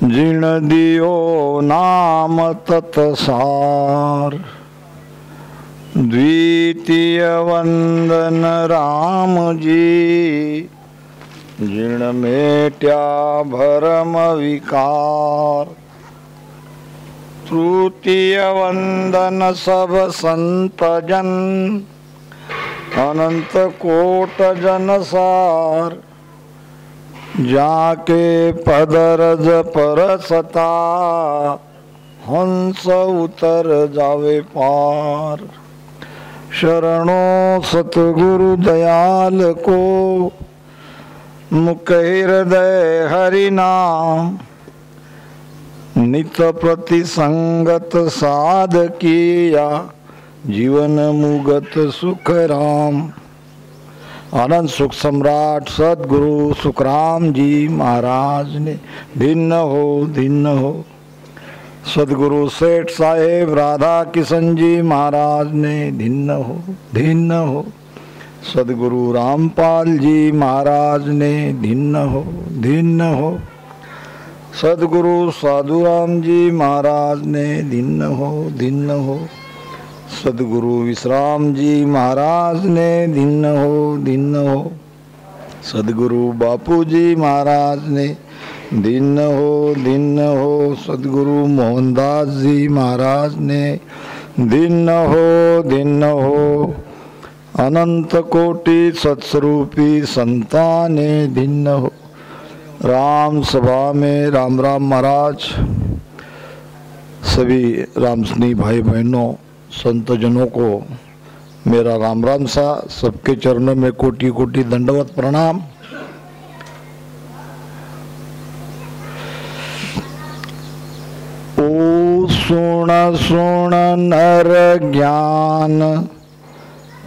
जिण दियो नाम तत्सार। द्वितीय वंदन राम जी, जिण मेट्या भरम विकार। तृतीय वंदन सब संत जन, अनंत कोट जन सार। जाके पदरज परसता, हंस उतर जावे पार। शरणों सतगुरु दयाल को, मुख हृदय हरि नाम। नित प्रति संगत साध किया, जीवन मुगत सुख राम। आनंद सुख सम्राट सदगुरु सुखराम जी महाराज ने धिन्न हो। सदगुरु सेठ साहेब राधा किशन जी महाराज ने धिन्न हो। सदगुरु रामपाल जी महाराज ने धिन्न हो। सदगुरु साधुराम जी महाराज ने धिन्न हो। सदगुरु विश्राम जी महाराज ने धिन्न हो। सदगुरु बापू जी महाराज ने धिन्न हो। सदगुरु मोहनदास जी महाराज ने धिन्न हो। अनंत कोटि सत्स्वरूपी संताने धिन्न हो। राम सभा में राम राम महाराज। सभी रामस्नेही भाई बहनों संत जनों को मेरा राम राम सा। सबके चरणों में कोटि कोटि दंडवत प्रणाम। ओ सुन सुन नर ज्ञान,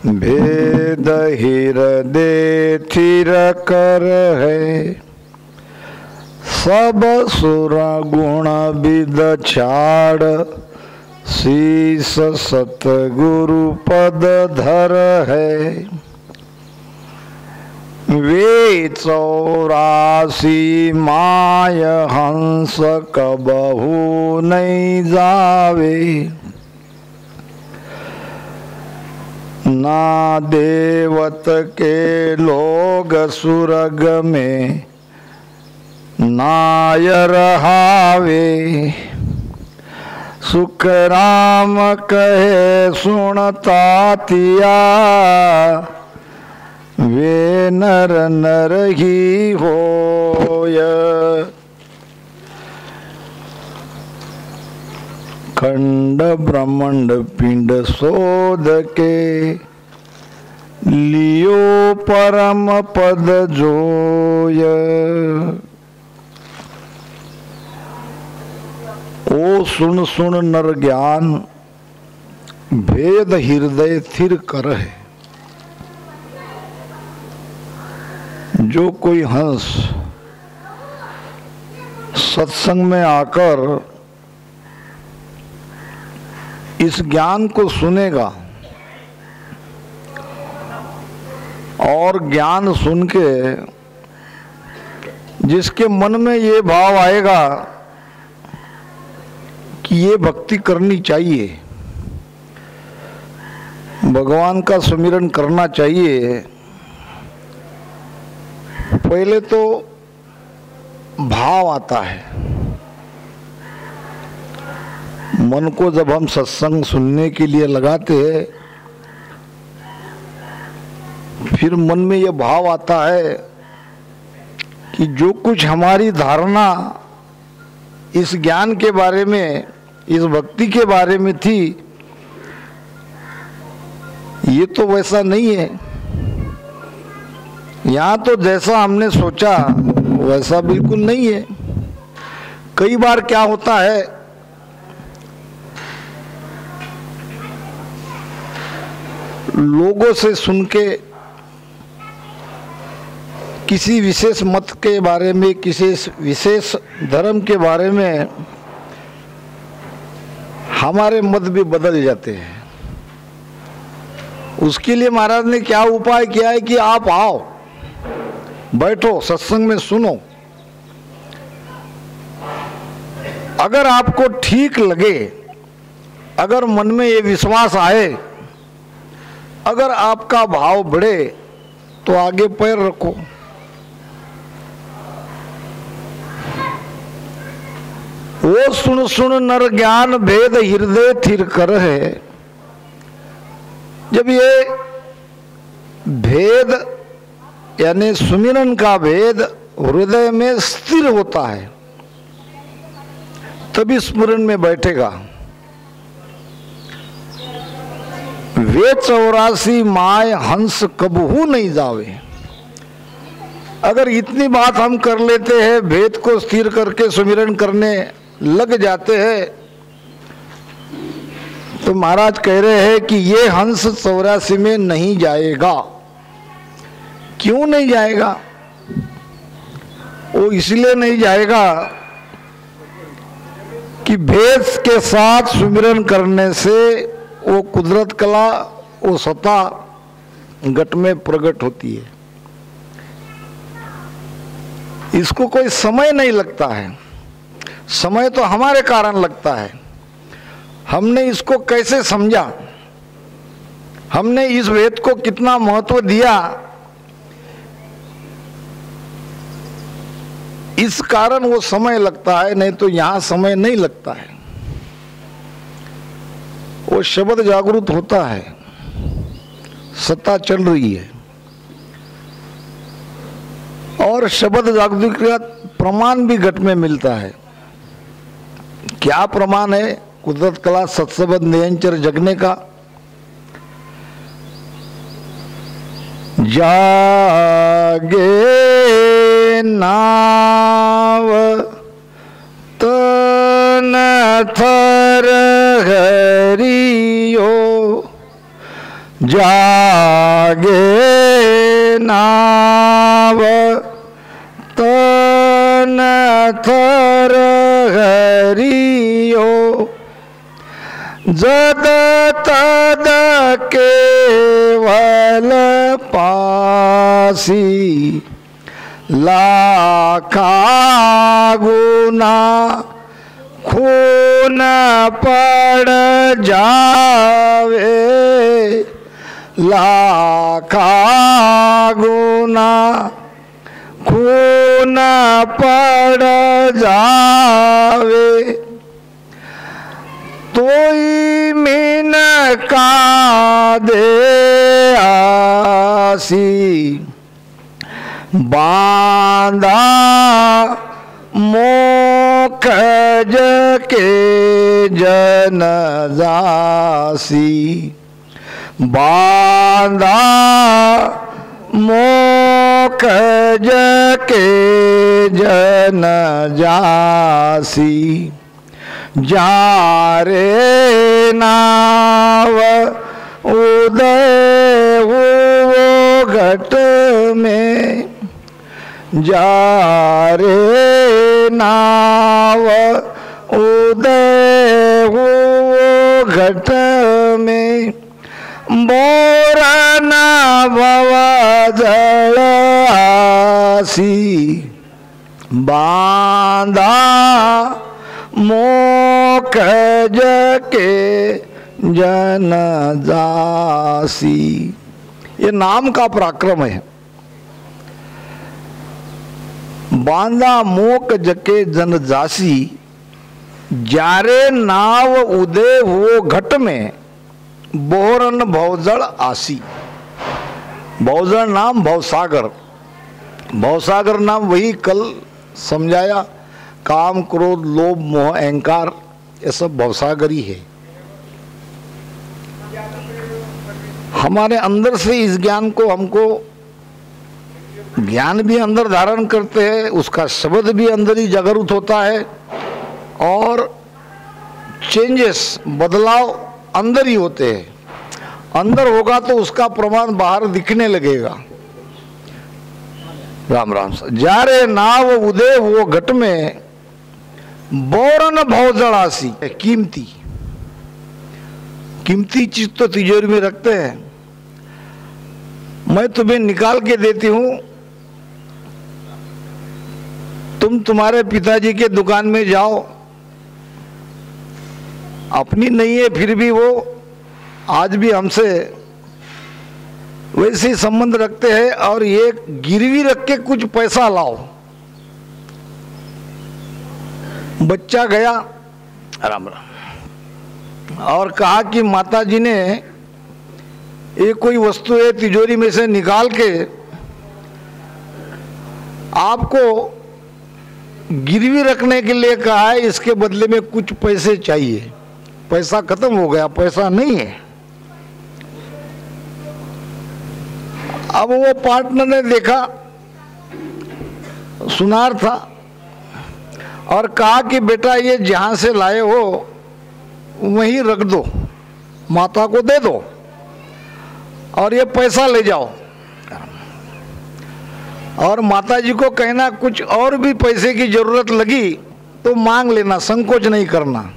भेद हृदय थिर कर है। सब सुर गुण विद छाड़, शीस सतगुरु पद धर है। वे 84 माय हंस कबहू नहीं जावे। ना देवत के लोग सुरग में नायर हावे। सुख राम कहे सुनता तिया, वे नर नर ही होय। खंड ब्रह्मांड पिंड शोध के, लियो परम पद जोय। ओ सुन सुन नर ज्ञान, भेद हृदय थिर कर है। जो कोई हंस सत्संग में आकर इस ज्ञान को सुनेगा और ज्ञान सुन के जिसके मन में ये भाव आएगा कि ये भक्ति करनी चाहिए, भगवान का सुमिरन करना चाहिए, पहले तो भाव आता है। मन को जब हम सत्संग सुनने के लिए लगाते हैं, फिर मन में यह भाव आता है कि जो कुछ हमारी धारणा इस ज्ञान के बारे में, इस भक्ति के बारे में थी, ये तो वैसा नहीं है। यहाँ तो जैसा हमने सोचा वैसा बिल्कुल नहीं है। कई बार क्या होता है, लोगों से सुन के किसी विशेष मत के बारे में, किसी विशेष धर्म के बारे में हमारे मत भी बदल जाते हैं। उसके लिए महाराज ने क्या उपाय किया है कि आप आओ, बैठो, सत्संग में सुनो। अगर आपको ठीक लगे, अगर मन में ये विश्वास आए, अगर आपका भाव बढ़े तो आगे पैर रखो। वो सुन सुन नर ज्ञान भेद हृदय थिर कर है। जब ये भेद यानी सुमिरन का भेद हृदय में स्थिर होता है तभी स्मरण में बैठेगा। वे 84 माय हंस कबहू नहीं जावे। अगर इतनी बात हम कर लेते हैं, भेद को स्थिर करके सुमिरन करने लग जाते हैं, तो महाराज कह रहे हैं कि ये हंस 84 में नहीं जाएगा। क्यों नहीं जाएगा? वो इसलिए नहीं जाएगा कि भेद के साथ सुमिरन करने से वो कुदरत कला, वो सत्ता घट में प्रकट होती है। इसको कोई समय नहीं लगता है, समय तो हमारे कारण लगता है। हमने इसको कैसे समझा, हमने इस भेद को कितना महत्व दिया, इस कारण वो समय लगता है, नहीं तो यहां समय नहीं लगता है। वो शब्द जागृत होता है, सत्ता चल रही है, और शब्द जागृत का प्रमाण भी घट में मिलता है। क्या प्रमाण है? कुदरत कला सत्सबद निरंतर जगने का। जागे नाव तन थर हरियो, जागे नाव तन थर हरियो, जद तद केवल पासी, लाखा गुना खून पड़ जावे, लाखा गुना खून पड़ जावे, तोई मीन का दे आसी, बांधा मोखज के जन जासी, बांधा मोखज के जन जासी, जा रे नाव उदय हो घट में, जा रे नाव उदय हो घट में, बोरन भव जल आसी, बांधा मोखज के जन जासी। ये नाम का पराक्रम है। बांधा मोक जके जन जासी, जारे नाव उदय हो घट में, बोरन भवजल आसी। भवजल नाम भवसागर, भवसागर नाम वही कल समझाया, काम क्रोध लोभ मोह अहंकार, ये सब भवसागर ही है। हमारे अंदर से इस ज्ञान को, हमको ज्ञान भी अंदर धारण करते हैं, उसका शब्द भी अंदर ही जागृत होता है, और चेंजेस बदलाव अंदर ही होते हैं। अंदर होगा तो उसका प्रमाण बाहर दिखने लगेगा। राम राम। जा रे नाव उदय वो घट में, बोरन भवजड़ासी। कीमती कीमती चीज तो तिजोरी में रखते हैं, मैं तुम्हें निकाल के देती हूं, तुम तुम्हारे पिताजी के दुकान में जाओ, अपनी नहीं है, फिर भी वो आज भी हमसे वैसे ही संबंध रखते हैं। और ये गिरवी रख के कुछ पैसा लाओ। बच्चा गया राम राम और कहा कि माताजी ने ये कोई वस्तु है तिजोरी में से निकाल के आपको गिरवी रखने के लिए कहा है, इसके बदले में कुछ पैसे चाहिए। पैसा खत्म हो गया, पैसा नहीं है। अब वो पार्टनर ने देखा, सुनार था, और कहा कि बेटा ये जहां से लाए हो वहीं रख दो, माता को दे दो और ये पैसा ले जाओ। और माता जी को कहना कुछ और भी पैसे की जरूरत लगी तो मांग लेना, संकोच नहीं करना,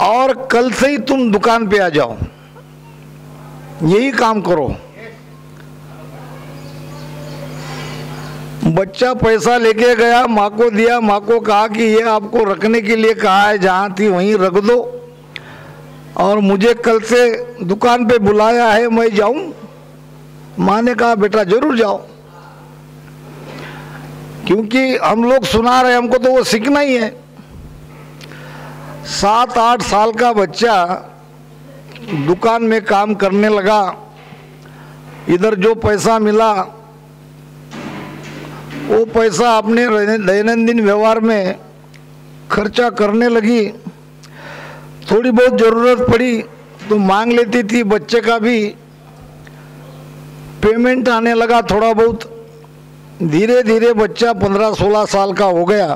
और कल से ही तुम दुकान पे आ जाओ, यही काम करो। बच्चा पैसा लेके गया, माँ को दिया। माँ को कहा कि ये आपको रखने के लिए कहा है, जहाँ थी वहीं रख दो, और मुझे कल से दुकान पे बुलाया है, मैं जाऊं। माँ ने कहा बेटा जरूर जाओ, क्योंकि हम लोग सुना रहे, हमको तो वो सीखना ही है। 7-8 साल का बच्चा दुकान में काम करने लगा, इधर जो पैसा मिला वो पैसा अपने दैनंदिन व्यवहार में खर्चा करने लगी। थोड़ी बहुत ज़रूरत पड़ी तो मांग लेती थी, बच्चे का भी पेमेंट आने लगा थोड़ा बहुत। धीरे धीरे बच्चा 15-16 साल का हो गया।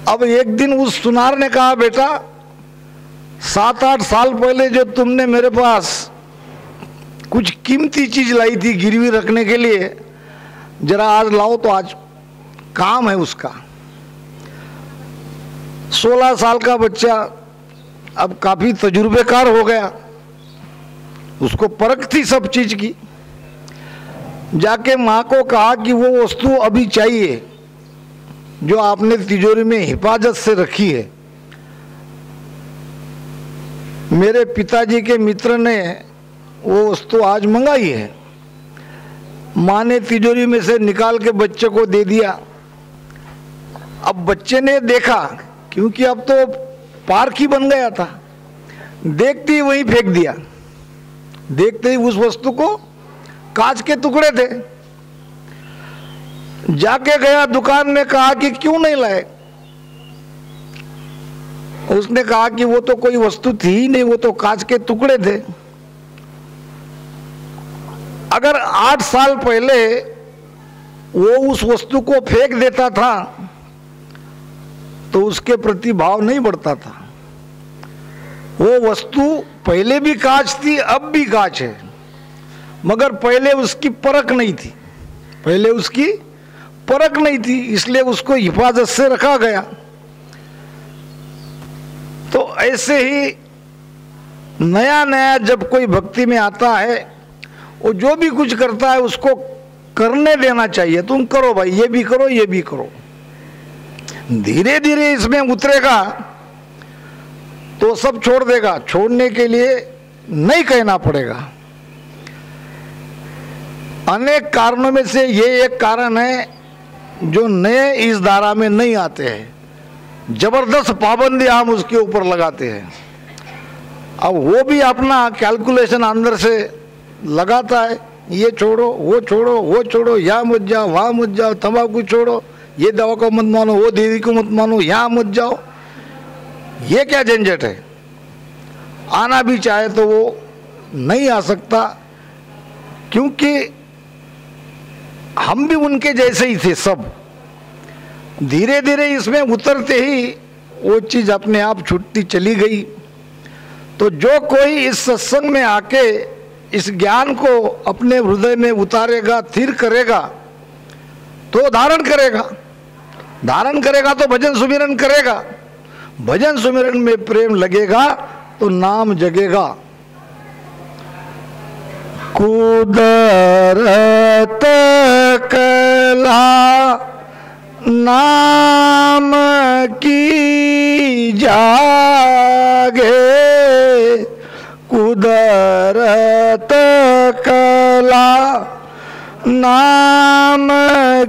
अब एक दिन उस सुनार ने कहा बेटा 7-8 साल पहले जो तुमने मेरे पास कुछ कीमती चीज लाई थी गिरवी रखने के लिए, जरा आज लाओ तो आज काम है उसका। 16 साल का बच्चा अब काफी तजुर्बेकार हो गया, उसको परख थी सब चीज की। जाके माँ को कहा कि वो वस्तु अभी चाहिए जो आपने तिजोरी में हिफाजत से रखी है। मेरे पिताजी के मित्र ने वो वस्तु आज मंगाई है। माँ ने तिजोरी में से निकाल के बच्चे को दे दिया। अब बच्चे ने देखा, क्योंकि अब तो पार्क ही बन गया था, देखते ही वहीं फेंक दिया। देखते ही उस वस्तु को कांच के टुकड़े थे। जाके गया दुकान में, कहा कि क्यों नहीं लाए। उसने कहा कि वो तो कोई वस्तु थी ही नहीं, वो तो कांच के टुकड़े थे। अगर 8 साल पहले वो उस वस्तु को फेंक देता था तो उसके प्रति भाव नहीं बढ़ता था। वो वस्तु पहले भी कांच थी, अब भी कांच है, मगर पहले उसकी परख नहीं थी, पहले उसकी परख नहीं थी, इसलिए उसको हिफाजत से रखा गया। तो ऐसे ही नया नया जब कोई भक्ति में आता है, वो जो भी कुछ करता है उसको करने देना चाहिए। तुम करो भाई, ये भी करो, ये भी करो। धीरे धीरे इसमें उतरेगा तो सब छोड़ देगा। छोड़ने के लिए नहीं कहना पड़ेगा। अनेक कारणों में से ये एक कारण है जो नए इस धारा में नहीं आते हैं। जबरदस्त पाबंदी हम उसके ऊपर लगाते हैं। अब वो भी अपना कैलकुलेशन अंदर से लगाता है, ये छोड़ो, वो छोड़ो, वो छोड़ो, यहाँ मत जाओ, वहाँ मत जाओ, तंबाकू छोड़ो, ये दवा को मत मानो, वो देवी को मत मानो, यहाँ मत जाओ। ये क्या झंझट है। आना भी चाहे तो वो नहीं आ सकता, क्योंकि हम भी उनके जैसे ही थे सब। धीरे धीरे इसमें उतरते ही वो चीज अपने आप छूटती चली गई। तो जो कोई इस सत्संग में आके इस ज्ञान को अपने हृदय में उतारेगा, स्थिर करेगा, तो धारण करेगा। धारण करेगा तो भजन सुमिरन करेगा। भजन सुमिरन में प्रेम लगेगा तो नाम जगेगा। कुदरत कला नाम की जागे कुदरत कला, नाम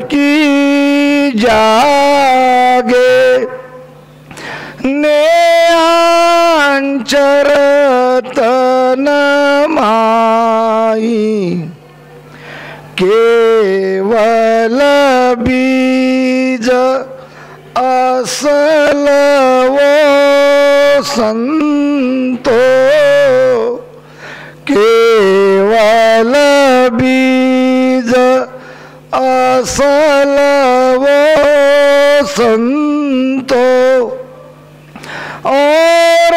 की जागे नेयांचर तन माई, केवल बीज असल वो संतो, केवल बीज असल वो संतो, और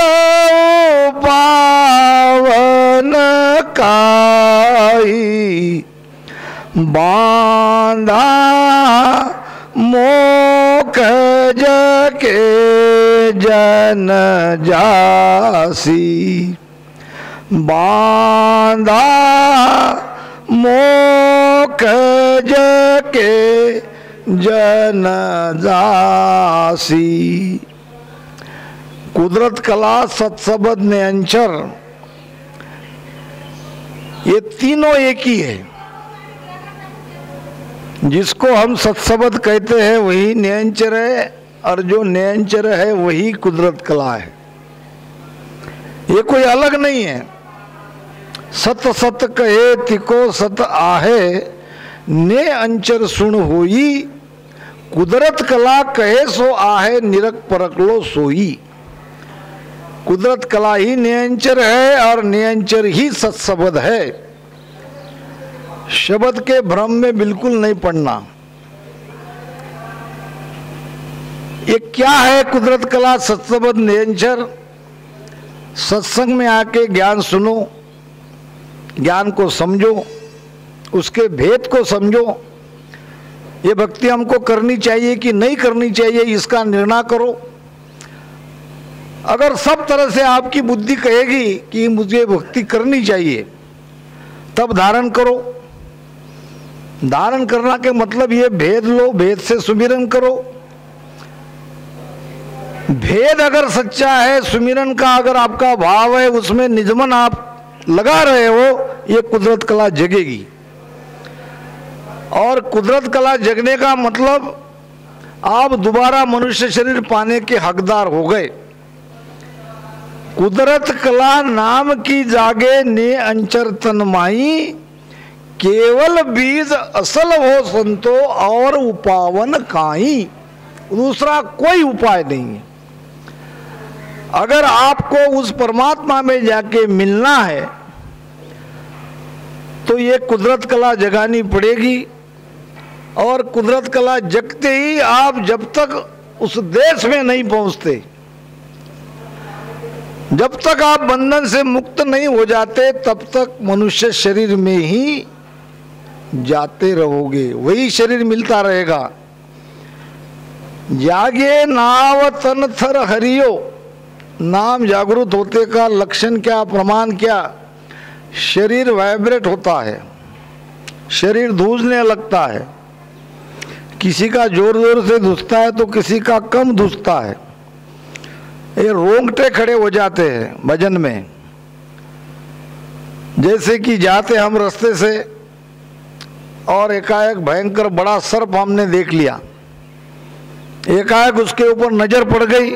पावन काई बांधा मोख जके जन जासी, बांधा मोख जके जन जासी। कुदरत कला, सत्सबद, नेयंचर, ये तीनों एक ही है। जिसको हम सत्सबद कहते हैं वही नेयंचर है, और जो नेयंचर है वही कुदरत कला है। ये कोई अलग नहीं है। सत सत कहे तिको सत आहे, ने अंचर सुन होई, कुदरत कला कहे सो आहे, निरख परख लो सोई। कुदरत कला ही नेयंचर है और नेयंचर ही सत्सबद है। शब्द के भ्रम में बिल्कुल नहीं पड़ना। ये क्या है कुदरत कला, सत्सबद, नेयंचर? सत्संग में आके ज्ञान सुनो, ज्ञान को समझो, उसके भेद को समझो। ये भक्ति हमको करनी चाहिए कि नहीं करनी चाहिए, इसका निर्णय करो। अगर सब तरह से आपकी बुद्धि कहेगी कि मुझे भक्ति करनी चाहिए, तब धारण करो। धारण करना के मतलब ये भेद लो, भेद से सुमिरन करो। भेद अगर सच्चा है, सुमिरन का अगर आपका भाव है, उसमें निजमन आप लगा रहे हो, ये कुदरत कला जगेगी। और कुदरत कला जगने का मतलब आप दोबारा मनुष्य शरीर पाने के हकदार हो गए। कुदरत कला नाम की जागे ने अंचर तन्माई, केवल बीज असल हो संतो, और उपावन काई। दूसरा कोई उपाय नहीं है। अगर आपको उस परमात्मा में जाके मिलना है तो ये कुदरत कला जगानी पड़ेगी। और कुदरत कला जगते ही आप जब तक उस देश में नहीं पहुंचते, जब तक आप बंधन से मुक्त नहीं हो जाते, तब तक मनुष्य शरीर में ही जाते रहोगे, वही शरीर मिलता रहेगा। जागे नाव तन थर हरियो, नाम जागृत होते का लक्षण क्या, प्रमाण क्या? शरीर वाइब्रेट होता है, शरीर धूजने लगता है। किसी का जोर जोर से धुसता है तो किसी का कम धुसता है। ये रोंगटे खड़े हो जाते हैं भजन में। जैसे कि जाते हम रास्ते से और एकाएक भयंकर बड़ा सर्प हमने देख लिया, एकाएक उसके ऊपर नजर पड़ गई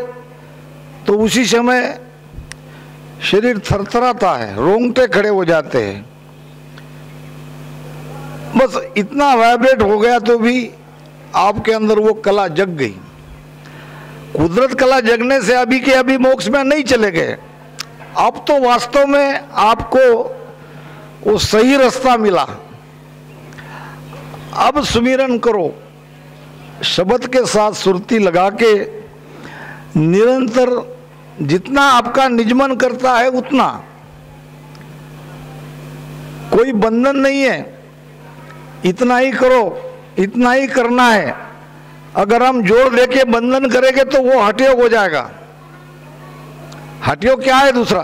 तो उसी समय शरीर थरथराता है, रोंगटे खड़े हो जाते हैं। बस इतना वाइब्रेट हो गया तो भी आपके अंदर वो कला जग गई। कुदरत कला जगने से अभी के अभी मोक्ष में नहीं चले गए। अब तो वास्तव में आपको वो सही रास्ता मिला। अब सुमिरन करो, शब्द के साथ सुरती लगा के निरंतर जितना आपका निजमन करता है उतना। कोई बंधन नहीं है, इतना ही करो, इतना ही करना है। अगर हम जोर देके बंधन करेंगे तो वो हठयोग हो जाएगा। हठयोग क्या है? दूसरा